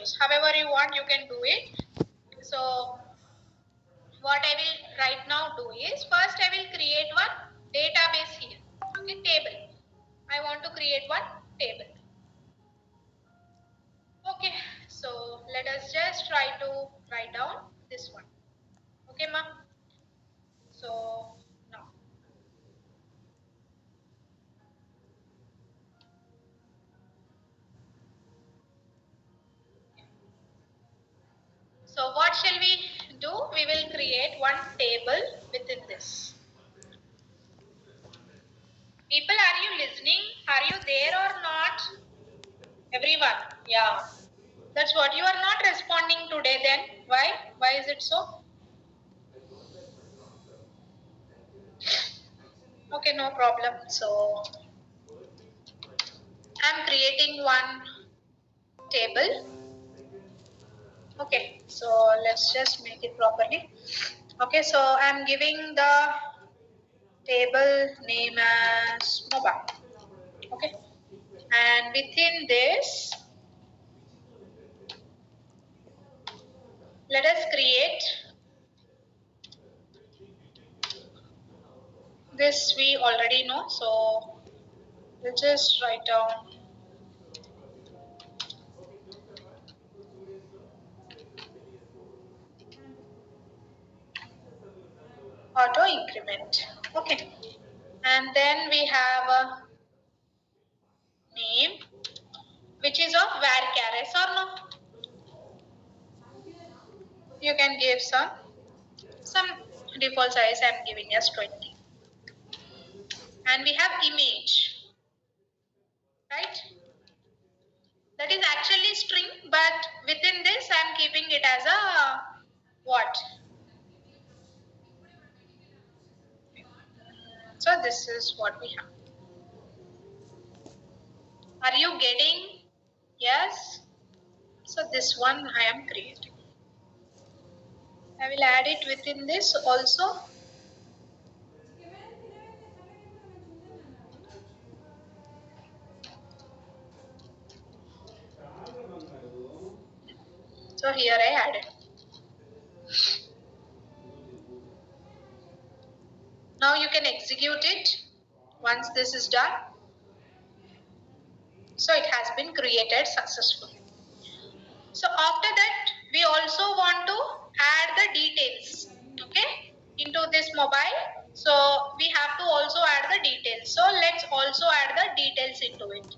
names. However you want, you can do it. So what I will right now do is, first I will create one database here. Okay, table. I want to create one table. Okay, so let us just try to write down this one. Okay, ma. So now. So what shall we do? We will create one table within this. People, are you listening? Are you there or not? Everyone, yeah. That's what you are not responding today then. Why? Why is it so? Okay, no problem. So I'm creating one table. Okay, so let's just make it properly. Okay, so I'm giving the table name as mobile. Okay, and within this, let us create this. We already know, so we'll just write down auto increment. Okay, and then we have a name which is of varchar. Yes or no? You can give some default size. I'm giving as 20. And we have image, right? That is actually string, but within this I'm keeping it as a what? So this is what we have. Are you getting? Yes. So this one I am creating. I will add it within this also. So here I added. Now you can execute it once this is done. So it has been created successfully. So after that, we also want to add the details, okay, into this mobile. So we have to also add the details. So let's also add the details into it.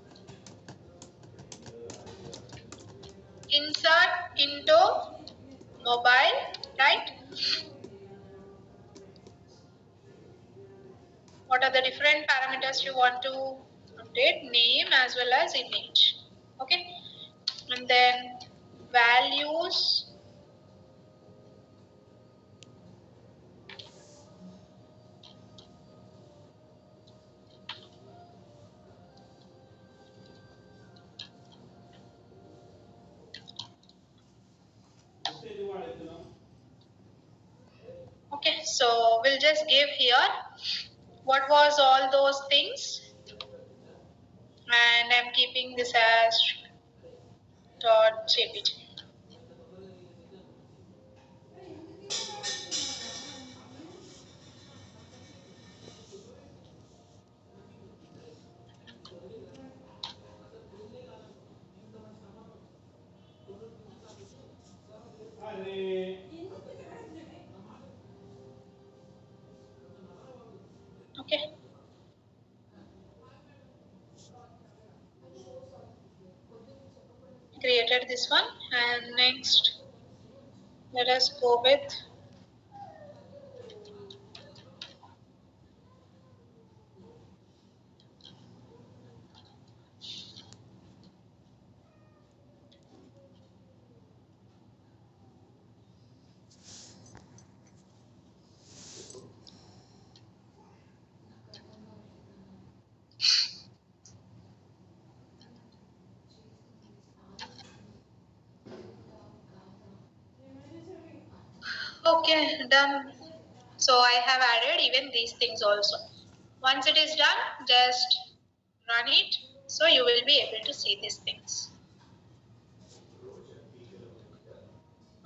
Insert into mobile, right? What are the different parameters you want to update? Name as well as image, okay? And then values. Okay, so we'll just give here what was all those things, and I'm keeping this as .jpg. Okay. Created this one, and next let us go with okay, done. So I have added even these things also. Once it is done, just run it, so you will be able to see these things.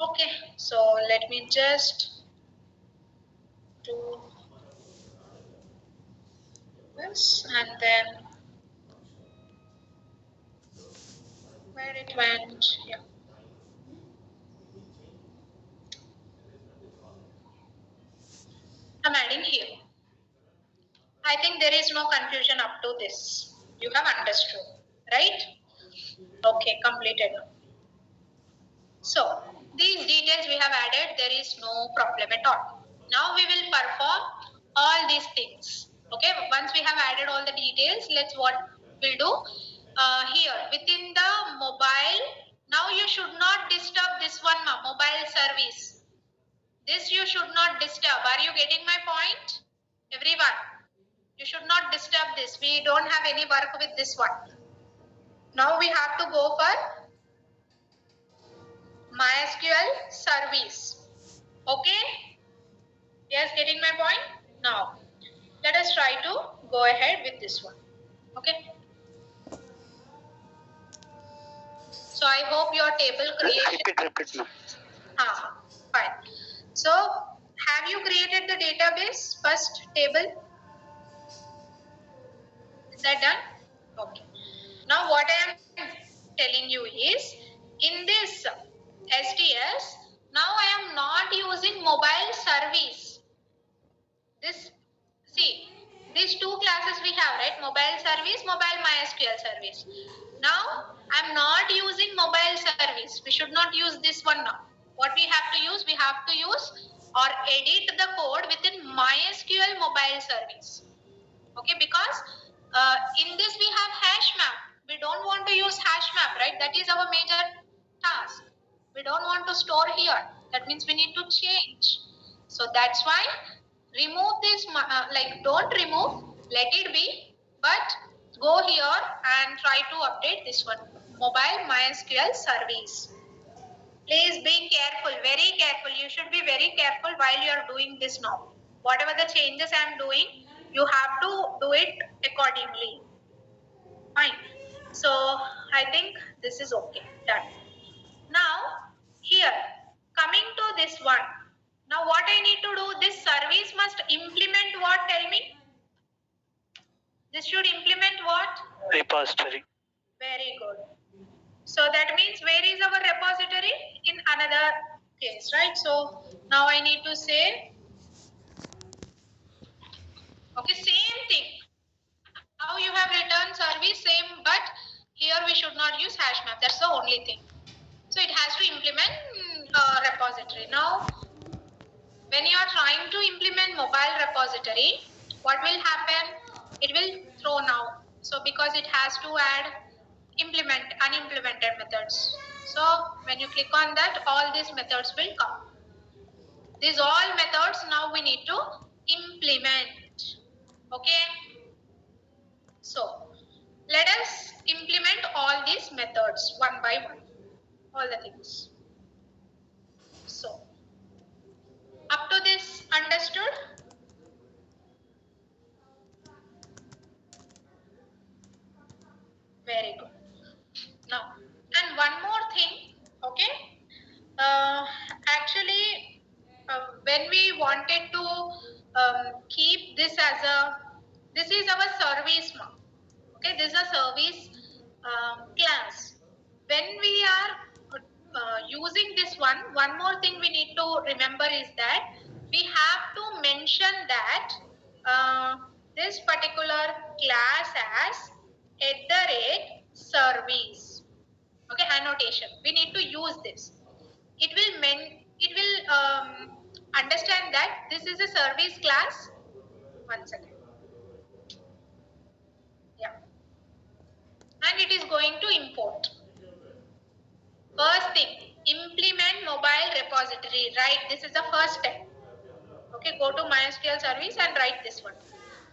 Okay, so let me just do this and then where it went. Yeah. I'm adding here. I think there is no confusion up to this. You have understood, right? Okay, completed. So these details we have added, there is no problem at all. Now we will perform all these things. Okay, once we have added all the details, let's what we'll do here within the mobile. Now you should not disturb this one mobile service. This you should not disturb. Are you getting my point? Everyone, you should not disturb this. We don't have any work with this one. Now we have to go for MySQL service. Okay? Yes, getting my point? Now, let us try to go ahead with this one. Okay? So, I hope your table creation... Repeat. Fine. So, have you created the database first table? Is that done? Okay. Now, what I am telling you is, in this STS, now I am not using mobile service. This, see, these two classes we have, right? Mobile service, mobile MySQL service. Now, I'm not using mobile service. We should not use this one now. What we have to use? We have to use or edit the code within MySQL mobile service. Okay, because in this we have hash map. We don't want to use hash map, right? That is our major task. We don't want to store here. That means we need to change. So that's why remove this, don't remove, let it be, but go here and try to update this one, mobile MySQL service. Please be careful, very careful. You should be very careful while you are doing this now. Whatever the changes I am doing, you have to do it accordingly. Fine. So I think this is okay. Done. Now here, coming to this one. Now what I need to do, this service must implement what? Tell me. This should implement what? Repository. Very good. So that means where is our repository? In another case, right? So now I need to say, okay, same thing. How you have returned service, same, but here we should not use hash map. That's the only thing. So it has to implement repository. Now, when you are trying to implement mobile repository, what will happen? It will throw now. So because it has to add unimplemented methods. So when you click on that, all these methods will come. These all methods now we need to implement. Okay. So let us implement all these methods one by one. All the things. So up to this understood? Very good. Now, and one more thing, okay? Actually, when we wanted to keep this as a, this is our service mark. Okay, this is a service class. When we are using this one more thing we need to remember is that we have to mention that this particular class as @service. Okay, annotation. We need to use this. It will understand that this is a service class. One second. Yeah. And it is going to import. First thing, implement mobile repository. Right, this is the first step. Okay, go to MySQL service and write this one.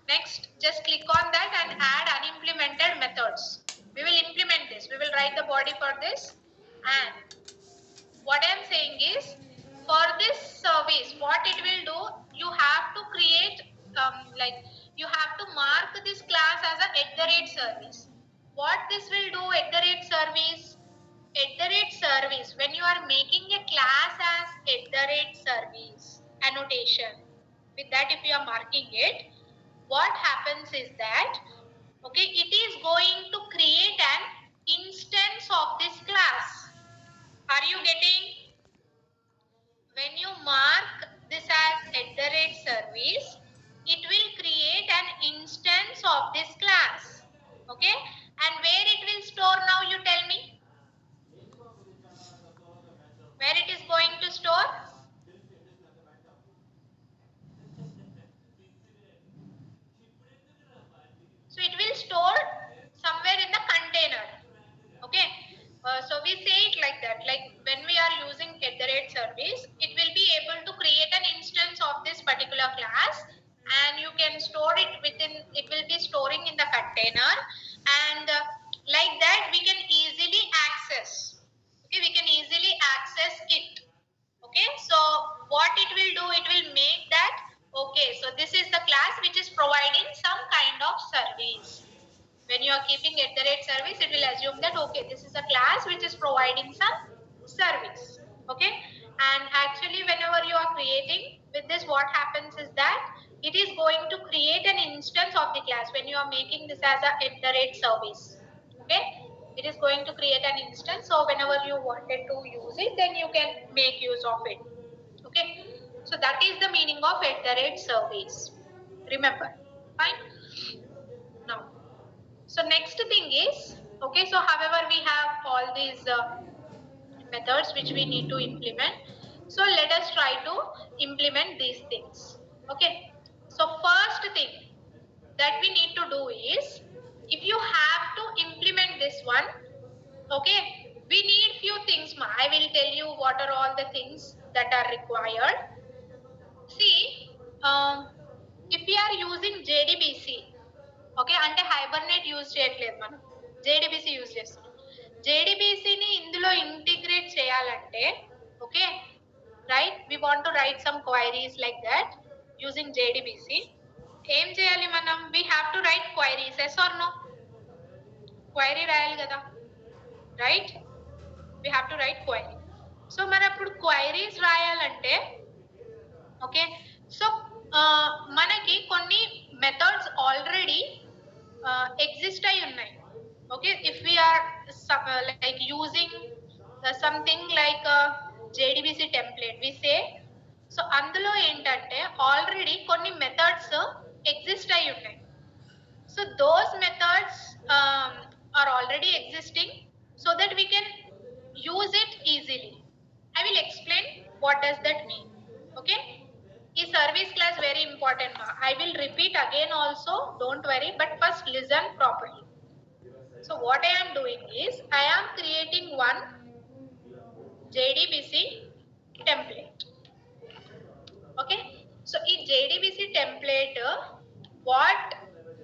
Next, just click on that and add unimplemented methods. We will implement this. We will write the body for this. And what I am saying is, for this service, what it will do, you have to create, you have to mark this class as a @service. What this will do, @service? service, when you are making a class as service annotation, with that if you are marking it, what happens is that, okay, it is going to create an instance of this class. Are you getting? When you mark this as @service, it will create an instance of this class. Okay, and where it will store now, you tell me? Where it is going to store? So it will store somewhere in the container. Okay. So we say it like that. Like when we are using @service, it will be able to create an instance of this particular class, and you can store it within. It will be storing in the container, and like that we can easily access. Okay, we can easily access it. Okay, so what it will do, it will make that, okay, so this is the class which is providing some kind of service. When you are keeping @service, it will assume that, okay, this is a class which is providing some service. Okay, and actually whenever you are creating with this, what happens is that it is going to create an instance of the class when you are making this as a @service. Okay, it is going to create an instance, so whenever you wanted to use it, then you can make use of it. Okay, so that is the meaning of @service. Remember, fine. Now, so next thing is, okay, so however we have all these methods which we need to implement. So let us try to implement these things. Okay, so first thing that we need to do is, if you have to implement this one, okay, we need few things. I will tell you what are all the things that are required. See, if we are using JDBC, okay, అంటే Hibernate use చేయట్లేదు, మనం JDBC use చేస్తున్నాం. జేడీబీసీని ఇందులో integrate చేయాలంటే, okay, right, we want to write some queries like that using JDBC. ఏం చేయాలి మనం? We have to write queries. Yes or no? Query రాయాలి కదా, right? We have to write query. So మరి అప్పుడు క్వైరీస్ రాయాలంటే, ఓకే, సో మనకి కొన్ని మెథడ్స్ ఆల్రెడీ ఎగ్జిస్ట్ అయి ఉన్నాయి. Okay, if we are like using something like JDBC template we say, so అందులో ఏంటంటే ఆల్రెడీ కొన్ని మెథడ్స్ ఎగ్జిస్ట్ అయి ఉన్నాయి. So those methods are already existing, so that we can use it easily. I will explain what does that mean. Okay, is service class very important, ma. I will repeat again also, don't worry, but first listen properly. So what I am doing is, I am creating one JDBC template. Okay, so in JDBC template, what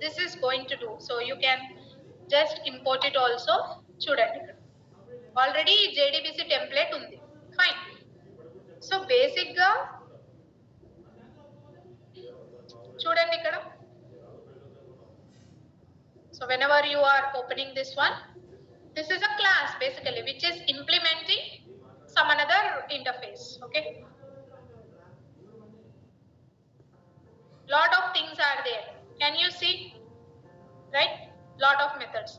this is going to do, so you can just import it also. చూడండి, already JDBC template ఉంది, fine. So basic గా చూడండి ఇక్కడ. So whenever you are opening this one, this is a class basically which is implementing some another interface. Okay, lot of things are there, can you see, right? Lot of methods.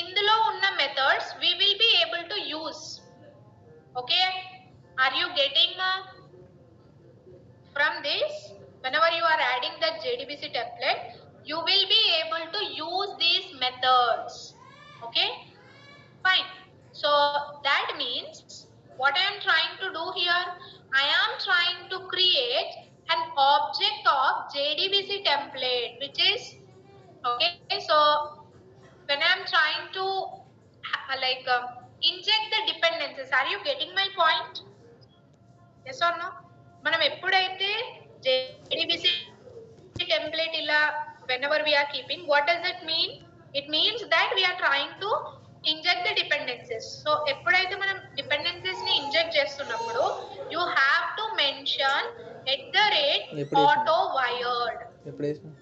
ఇందులో ఉన్న methods we will be able to use. Okay, are you getting from this? Whenever you are adding the JDBC template, you will be able to use these methods. Okay, fine. So that means what I am trying to do here, I am trying to create an object of JDBC template, which is, okay, so when I am trying to inject the dependencies, are you getting my point? Yes or no? మనం ఎప్పుడైతే JDBC template ఇలా whenever we are keeping, what does it mean? It means that we are trying to inject the dependencies. So ఎప్పుడైతే మనం dependencies ని inject చేస్తున్నప్పుడు, you have to mention @autowired.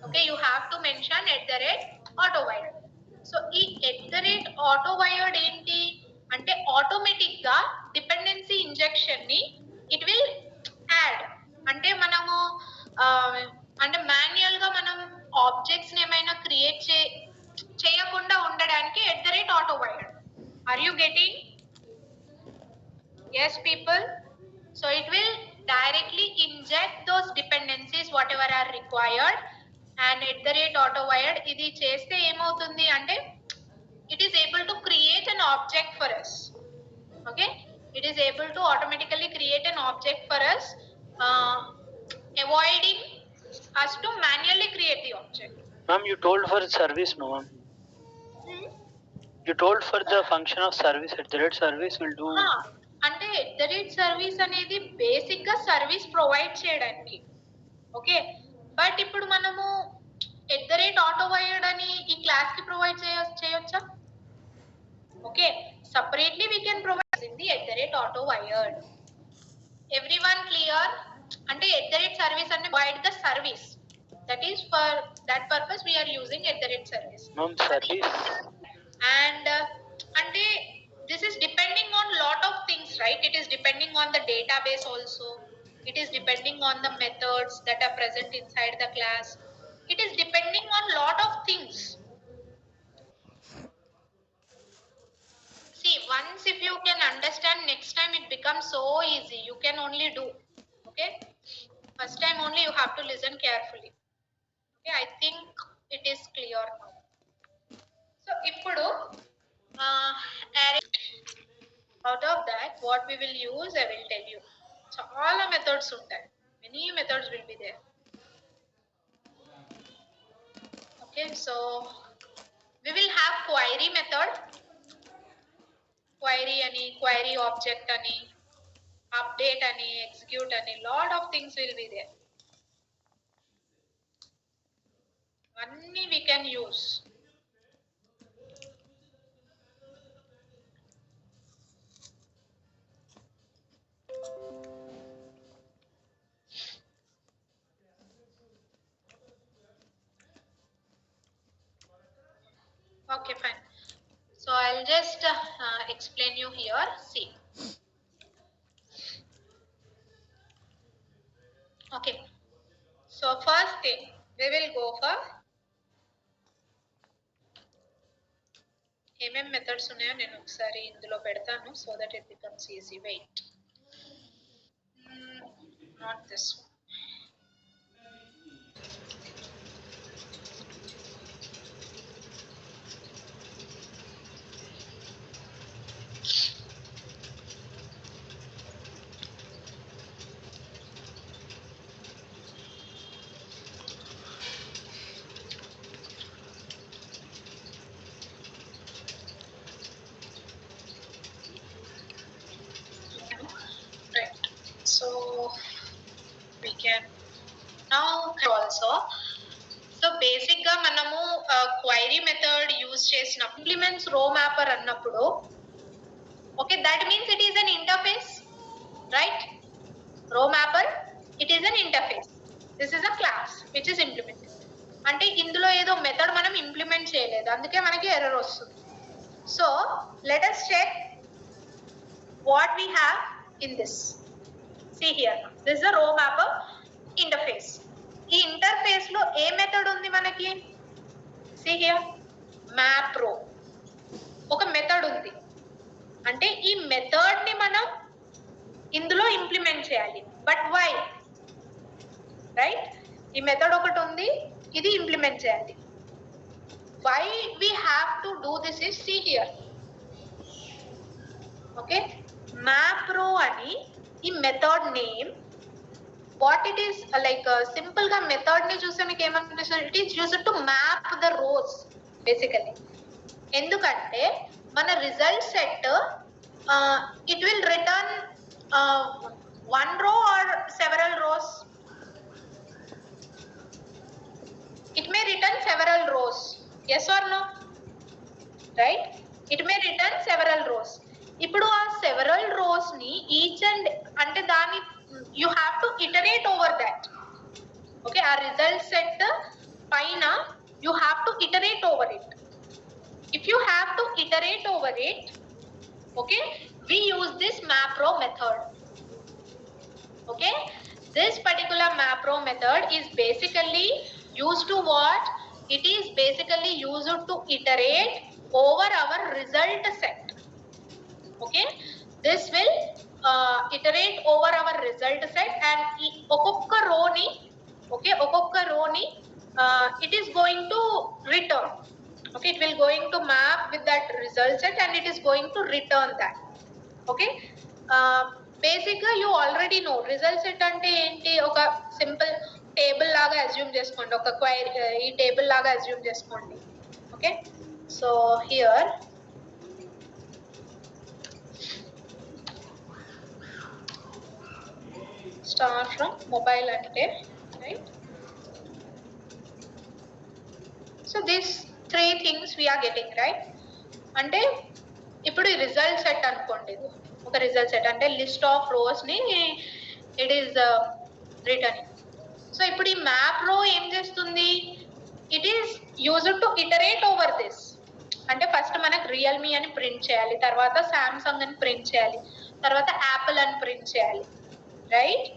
Okay, you have to mention @autowired. So ఈ @autowired ఏంటి అంటే automatic గా dependency injection ని it will add. అంటే మనము అంటే మాన్యువల్ గా మనం ఆబ్జెక్ట్స్ ని ఏమైనా క్రియేట్ చేయకుండా ఉండడానికి @auto_void. Are you getting? Yes, people. So it will directly inject those dependencies whatever are required, and @auto_void ఇది చేస్తే ఏమవుతుంది అంటే it is able to create an object for us. Okay, it is able to automatically create an object for us, avoiding us to manually create the object. Ma'am, you told for service, no ma'am? You told for the function of service, @service will do. అంటే @service అనేది basic గా service provide చేయడానికి. Okay, but ఇప్పుడు మనము @auto_void అని ఈ class కి provide చేయొచ్చా? Okay, separately we can provide in the @auto_void. Everyone clear? అంటే @service అంటే provide the service. That is for that purpose we are using @service. Ma'am, service. And అంటే this is depending on lot of things, right? It is depending on the database also. It is depending on the methods that are present inside the class. It is depending on lot of things. See, once if you can understand, next time it becomes so easy. You can only do. Okay, first time only you have to listen carefully. Okay, I think it is clear now. So ఇప్పుడు out of that what we will use I will tell you. చాలా methods ఉంటాయి, many methods will be there. Okay, so we will have query method, query ani, query object ani, update ani, execute ani, lot of things will be there. Anni we can use. Okay, fine. So I'll just explain you here. See. Okay. So first thing we will go for ఏమేం methods ఉన్నాయో నేను ఒకసారి ఇందులో పెడతాను so that it becomes easy. Wait. Not this one. Right. So we can now also. So basic గా మనము query method use చేసినప్పుడు implements row mapper అన్నప్పుడు, okay, that means it is an interface, right? Row mapper, it is an interface. This is a class which is implemented. అంటే ఇందులో ఏదో method మనం implement చేయలేదు, అందుకే మనకి ఎర్రర్ వస్తుంది. So let us check what we have in this. See here, this is a row mapper interface. ఈ interface లో ఏ మెథడ్ ఉంది మనకి? See here, map row ఒక మెథడ్ ఉంది. అంటే ఈ మెథడ్ ని మనం ఇందులో ఇంప్లిమెంట్ చేయాలి. But why? రైట్, ఈ మెథడ్ ఒకటి ఉంది, ఇది ఇంప్లిమెంట్ చేయాలి. Why we have to do this is, see here. Okay, map row అని ఈ method name. What it is like simple గా మెథడ్ ని చూస్తే మీకు ఏమనిపిస్తుంది? It is used to map the rows basically. ఎందుకంటే మన result set it will return one row or several rows. It may return several rows, yes or no? Right, it may return several rows. ఇప్పుడు ఆ several rows ని each and అంటే దాని you have to iterate over that. Okay, ఆ result set పైన you have to iterate over it. If you have to iterate over it, Okay, we use this macro method. Okay, this particular macro method is basically used to what? It is basically used to iterate over our result set. Okay, this will iterate over our result set and ఒక్కొక్క row ni, okay, ఒక్కొక్క row ni it is going to return. Okay, it will going to map with that result set and it is going to return that. Okay, basic గా you already know result set అంటే ఏంటి? ఒక simple table లాగా assume చేసుకోండి, ఒక query ఈ table లాగా assume చేసుకోండి. Okay, so here start from mobile అంటే right. So these 3 things we are getting right. అంటే ఇప్పుడు రిజల్ట్ సెట్ అనుకోండి, ఒక రిజల్ట్ సెట్ అంటే లిస్ట్ ఆఫ్ రోస్ ని ఇట్ ఈస్ రిటర్నింగ్. సో ఇప్పుడు ఈ మ్యాప్ రో ఏం చేస్తుంది? It is used to iterate over this. అంటే ఫస్ట్ మనకు రియల్మీ అని ప్రింట్ చేయాలి, తర్వాత సామ్సంగ్ అని ప్రింట్ చేయాలి, తర్వాత యాపిల్ అని ప్రింట్ చేయాలి, right?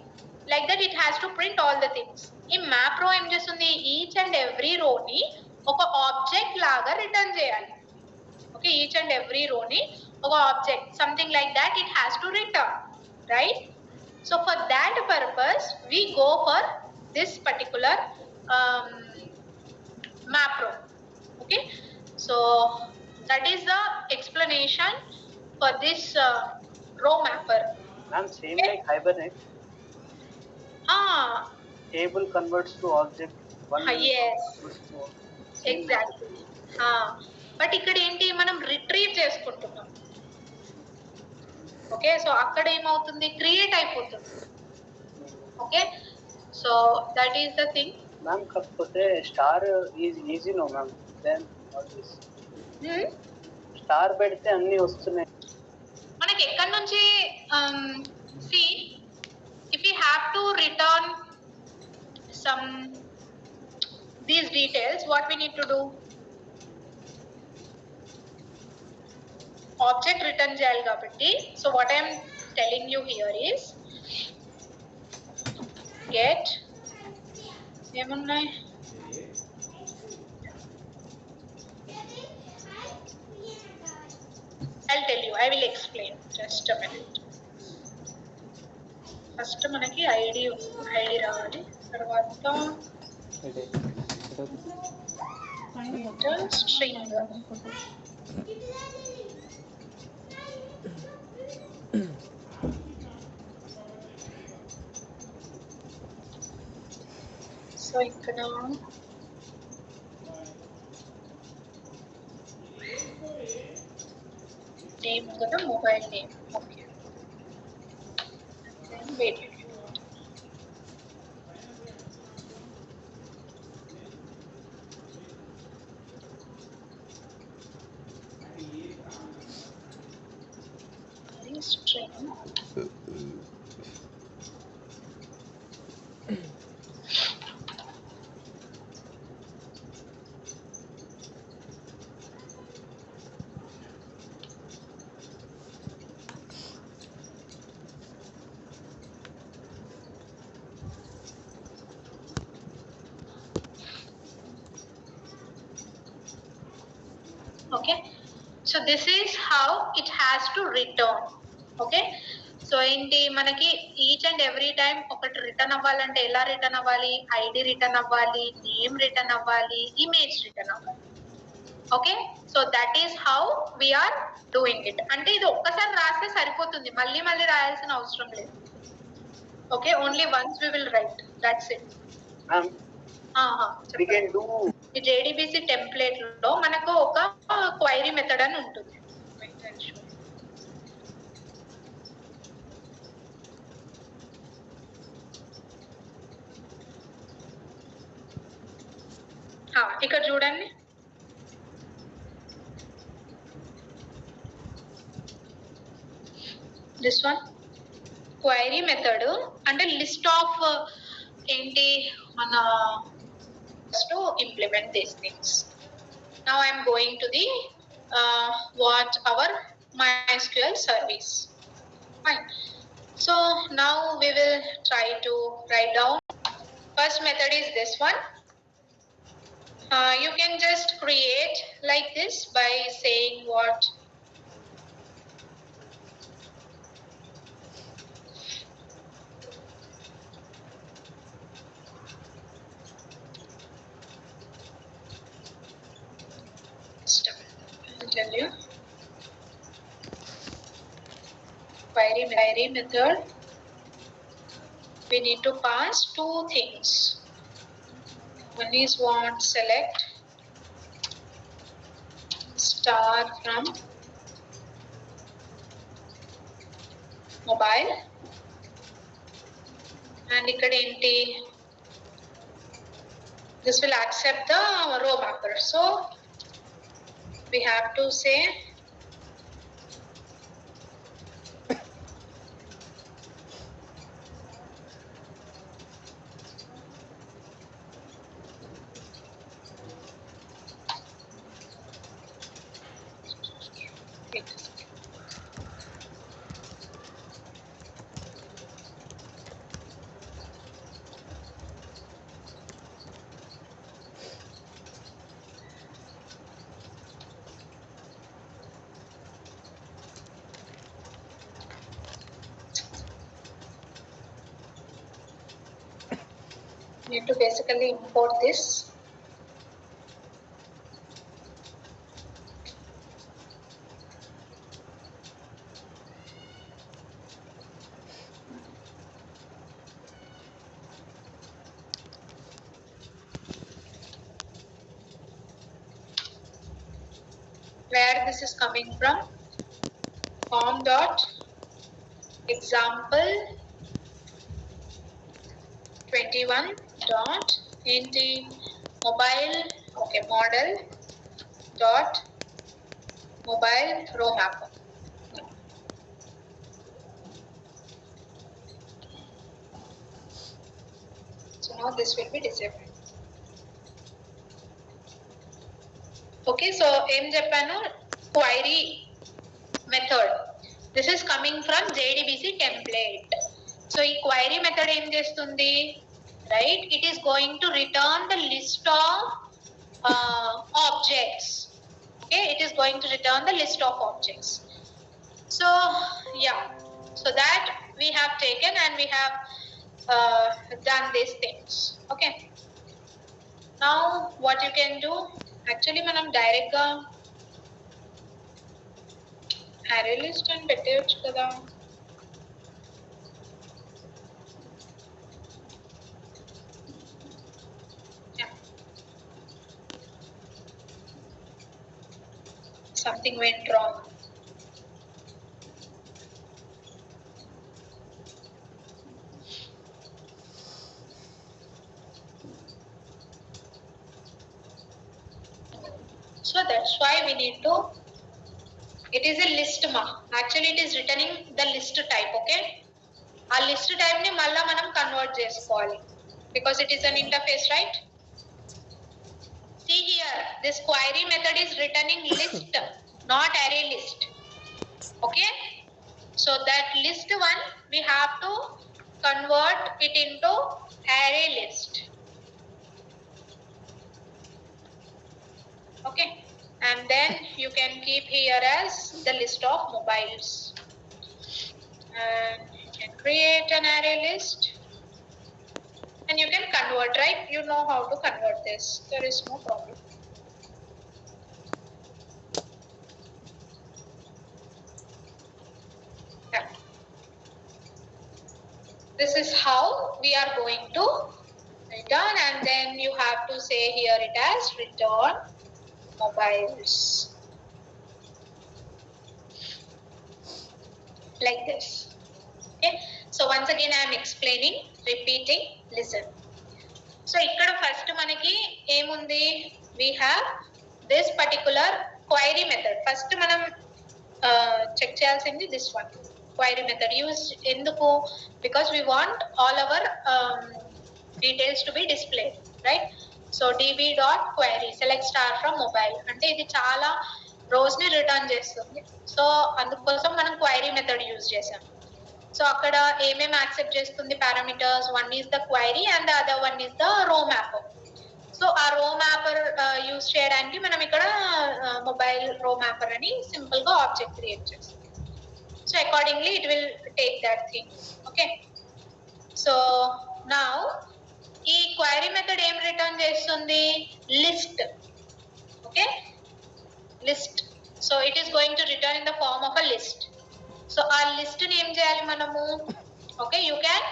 Like that it has to print all the things. ఈ మ్యాప్ రో ఏం చేస్తుంది? ఈచ్ అండ్ ఎవ్రీ రోని ఒక ఆబ్జెక్ట్ లాగా రిటర్న్ చేయాలి. ఓకే, ఈచ్ అండ్ ఎవ్రీ రోని ఒక object something like that it has to return, right? So for that purpose we go for this particular macro. Okay, so that is the explanation for this row mapper. Ma'am, same okay. Like Hibernate. Table converts to object. Yes, exactly. But ఇక్కడ ఏంటి, మనం retrieve చేసుకుంటున్నాం. Okay, so అక్కడ ఏమవుతుంది? Create అయిపోతుంది. Okay, so that is the thing. Ma'am కాకపోతే star is easy no ma'am. Then all this star పెడితే అన్ని వస్తున్నాయి మనకి. ఎక్కడి నుంచి see if you have to return some these details, what we need to do? Object return చేయాలి కాబట్టి, so what I'm telling you here is get ఏమున్నాయి, I'll tell you, I will explain, just a minute. First మనకి ID రావాలి, తర్వాత string. So ఇక్కడ name కదా, mobile name. Okay, wait. String okay, so this is how it has to return. okay, so ఏంటి, మనకి each and every time ఒకటి return అవ్వాలంటే ఎలా రిటర్న్ అవ్వాలి? ఐడి రిటర్న్ అవ్వాలి, నేమ్ రిటర్న్ అవ్వాలి, ఇమేజ్ రిటర్న్ అవ్వాలి. Okay, so that is how we're doing it. అంటే ఇది ఒక్కసారి రాస్తే సరిపోతుంది, మళ్ళీ మళ్ళీ రాయాల్సిన అవసరం లేదు. Okay, only once we will write, that's it. ఈ జేడీబీసీ టెంప్లేట్ లో మనకు ఒక క్వైరీ మెథడ్ అని ఉంటుంది. ఇక్కడ చూడండి, దిస్ వన్ క్వైరీ మెథడ్ అంటే లిస్ట్ ఆఫ్ ఏంటి మన to implement these things. Now I am going to the what our MySQL service. Fine. So now we will try to write down. First method is this one. You can just create like this by saying what stuff. I'll tell you. Query method. We need to pass two things. One is what select star from mobile and ikkada enti this will accept the row mapper. So we have to say need to basically import this. Where this is coming from? Form dot example 21 dot into mobile model dot mobile row mapper. So now this will be disabled. Okay, so em cheppanu query method. This is coming from JDBC template. So ఈ query method em chestundi, right? It is going to return the list of objects. Okay, it is going to return the list of objects. So yeah, so that we have taken and we have done these things. Okay, now what you can do, actually manam direct ga array list and పెట్టేయొచ్చు కదా. Something went wrong. So that's why we need to, it is a list ma. Actually it is returning the list type, okay? Our list type ni malla manam convert chesukovali because it is an interface, right? See here, this query method is returning list, not array list. Okay? So that list one we have to convert it into array list. Okay, and then you can keep here as the list of mobiles and you can create an array list and you can convert, right? You know how to convert this, there is no problem. Yeah. This is how we are going to return, and then you have to say here it as return mobiles like this. Okay, so once again I am explaining, repeating, listen. So ikkada first manaki emundi, we have this particular query method. First manam check cheyalsindi this one, query method used enduku, because we want all our details to be displayed, right? So db.query select star from mobile ante idi chaala rows ని return చేస్తుంది. So అందుకోసం మనం query method use చేసాం. So అక్కడ ఏమేమి accept చేస్తుంది parameters, one is the query and the other one is the row mapper. So ఆ row mapper use చేయడానికి మనం ఇక్కడ మొబైల్ రో మ్యాపర్ అని సింపుల్ గా ఆబ్జెక్ట్ క్రియేట్ చేస్తాం. So accordingly it will take that thing. Okay, so now ఈ query method ఏం రిటర్న్ చేస్తుంది? List. Okay, list. So it is going to return in the form of a list. So ఆ list ని ఏం చేయాలి మనము? Okay, you can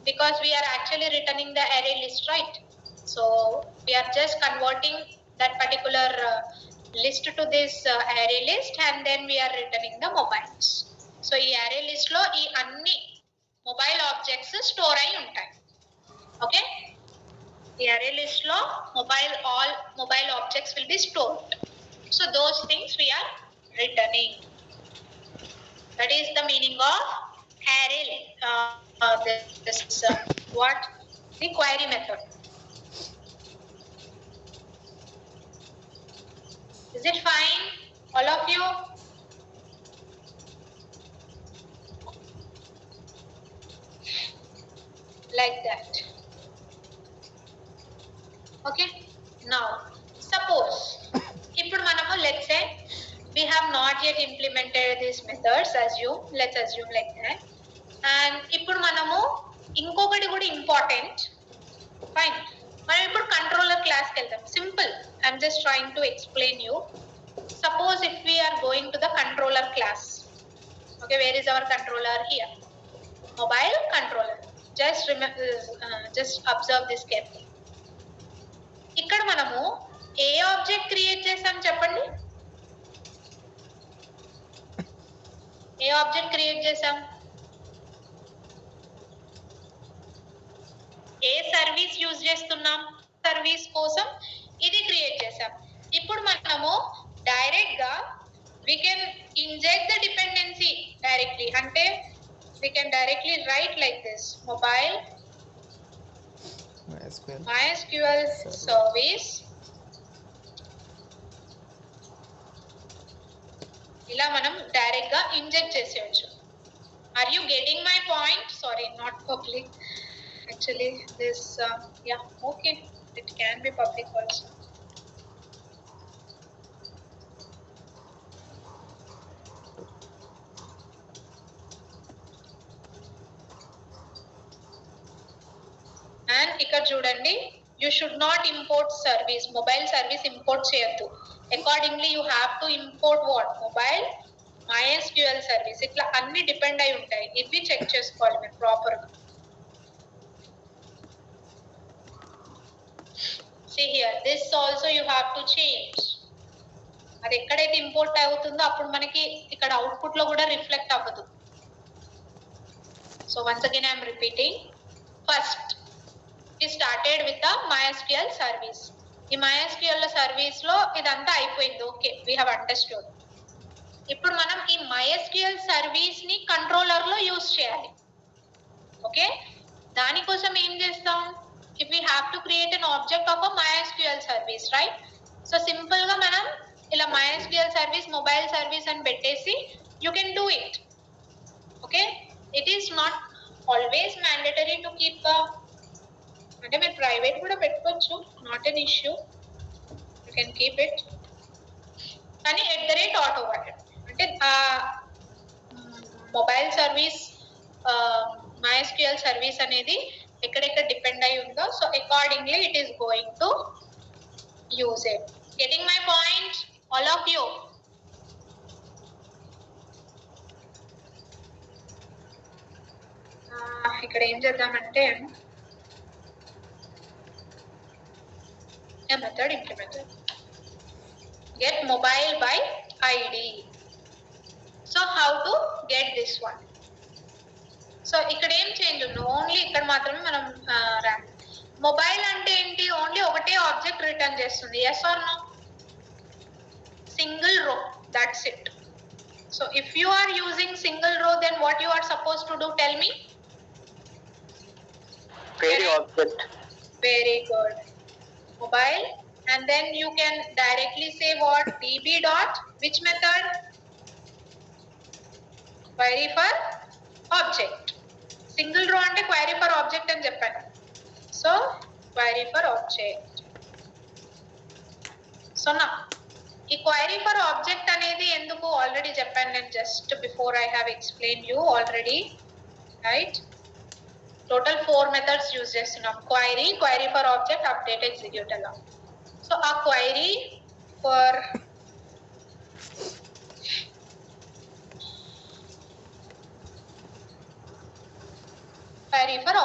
because we are actually returning the array list, right? So we are just converting that particular list to this array list and then we are returning the mobiles. So ఈ array list లో ఈ అన్ని mobile objects store అయి ఉంటాయి. Okay, ఈ array list లో all mobile objects will be stored. So those things we are returning. That is the meaning of array what the query method. Is it fine, all of you? Like that. Okay, now suppose ఇప్పుడు మనము let's say we have not yet implemented these methods, let's assume like that. And ఇప్పుడు మనము ఇంకొకటి కూడా important. Fine, మనం ఇప్పుడు controller క్లాస్కి వెళ్తాం. Simple, I'm just trying to explain you. Suppose if we are going to the controller class. Okay, where is our controller? Here, mobile controller. Just observe this carefully. ఇక్కడ మనము ఏ object create చేసాం చెప్పండి? ఏ object create చేసాం? ఏ service use చేస్తున్నాం? Service కోసం ఇది create చేసాం. ఇప్పుడు మనము డైరెక్ట్ గా we can inject the dependency directly. అంటే we can directly write like this: mobile MySQL service. ఇలా మనం డైరెక్ట్ గా ఇంజెక్ట్ చేసేయచ్చు. Are you getting my point? Sorry, not public actually this yeah, okay, it can be public also. And ఇక్కడ చూడండి, you should not import service, mobile service import చేయొద్దు. Accordingly you have to import what? Mobile MySQL service. ఇట్లా అన్ని depend అయి ఉంటాయి. ఇవి check చేసుకోవాలి మీరు ప్రాపర్ గా. See here, this also you have to change. అది ఎక్కడైతే ఇంపోర్ట్ అవుతుందో అప్పుడు మనకి ఇక్కడ అవుట్పుట్ లో కూడా రిఫ్లెక్ట్ అవ్వదు. So once again I am repeating. First we started with the MySQL service. ఈ MySQL సర్వీస్ లో ఇదంతా అయిపోయింది. Okay, we have understood. ఇప్పుడు మనం ఈ MySQL సర్వీస్ ని కంట్రోలర్ లో యూజ్ చేయాలి. ఓకే, దానికోసం ఏం చేస్తాం? If we have to create an object of a MySQL service, right? So simple గా మనం ఇలా MySQL service, mobile service అని పెట్టేసి you can do it. Okay, it is not always mandatory to keep అంటే మీరు ప్రైవేట్ కూడా పెట్టుకోవచ్చు, not an issue, you can keep it. కానీ @auto అంటే మొబైల్ సర్వీస్ MySQL సర్వీస్ అనేది ఎక్కడెక్కడ డిపెండ్ అయి ఉందో, so accordingly it is going to use it. Getting my point, all of you? ఇక్కడ ఏం చేద్దామంటే a method implemented. Get mobile by ID. So how to get this one? So ఇక్కడ ఏం change ఉంది? ఓన్లీ ఇక్కడ మాత్రమే మనం మొబైల్ అంటే ఏంటి? ఓన్లీ ఒకటే ఆబ్జెక్ట్ రిటర్న్ చేస్తుంది. yes or no? Single row, that's it. So if you are using single row, then what you are supposed to do? Tell me. Query object. Very good. Mobile and then you can directly say what? db dot which method? Query for object. Single row ante query for object అని చెప్పాను. So query for object. So now ఈ query for object అనేది ఎందుకు already చెప్పాను నేను just before I have explained you already, right? Total 4 methods use చేస్తున్నాం. Query for object, update, execute అలా. So a query for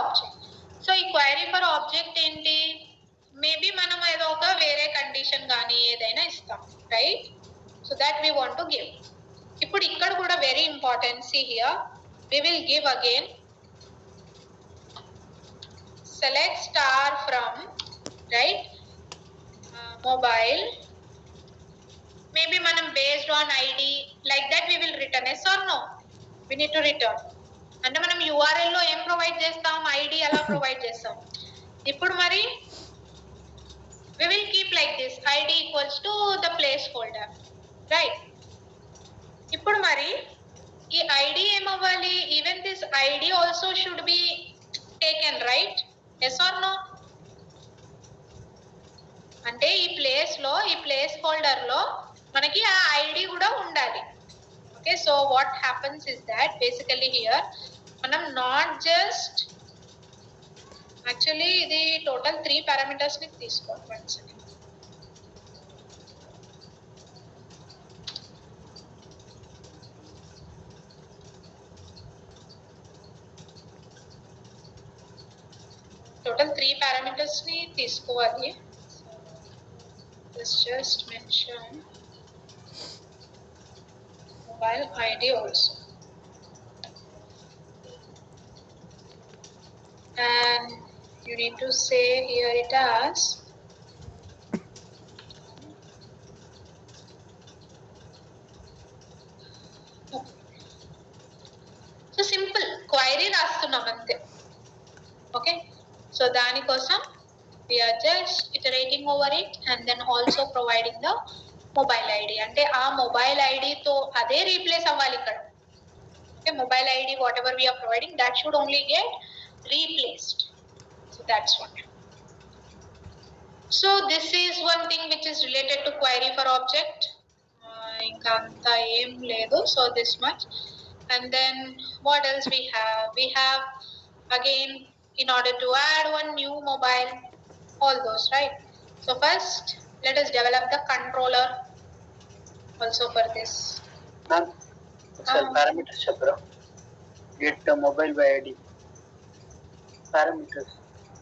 object. So ఈ query for object ఏంటి? Maybe మనం ఏదో ఒక వేరే కండిషన్ కానీ ఏదైనా ఇస్తాం, right? So that we want to give. ఇప్పుడు ఇక్కడ కూడా very important. See here, we will give again select star from, right, mobile. Maybe manam based on id, like that we will return yes or no. We need to return. అంటే మనం URL లో ఏం provide చేస్తాం? id అలా provide చేస్తాం. ఇప్పుడు మరి we will keep like this, id equals to the placeholder, right? ఇప్పుడు మరి ఈ id ఏమవ్వాలి? Even this id also should be taken, right? Yes or no? అంటే ఈ ప్లేస్ లో, ఈ ప్లేస్ హోల్డర్ లో మనకి ఆ ఐడి కూడా ఉండాలి. Okay, so what happens is that basically here మనం నాట్ జస్ట్ యాక్చువల్లీ ఇది టోటల్ 3 పారామీటర్స్ ని తీసుకోవాలి. టోటల్ 3 పారామీటర్స్ ని తీసుకోవాలి. Let's just mention mobile ID also, and you need to say here it as so simple query రాస్తున్నాం అంతే. Okay, so దానికోసం we are just iterating over it and then also providing the mobile ID. అంటే ఆ mobile ID తో అదే replace అవ్వాలి ఇక్కడ. Okay, mobile ID whatever we are providing that should only get replaced. So that's what. So this is one thing which is related to query for object. ఇంకా అంత ఏం లేదు. So this much. And then what else we have? We have again, in order to add one new mobile, all those, right? So first let us develop the controller also for this. Ma'am, parameters chapra. Get the mobile by ID. Parameters.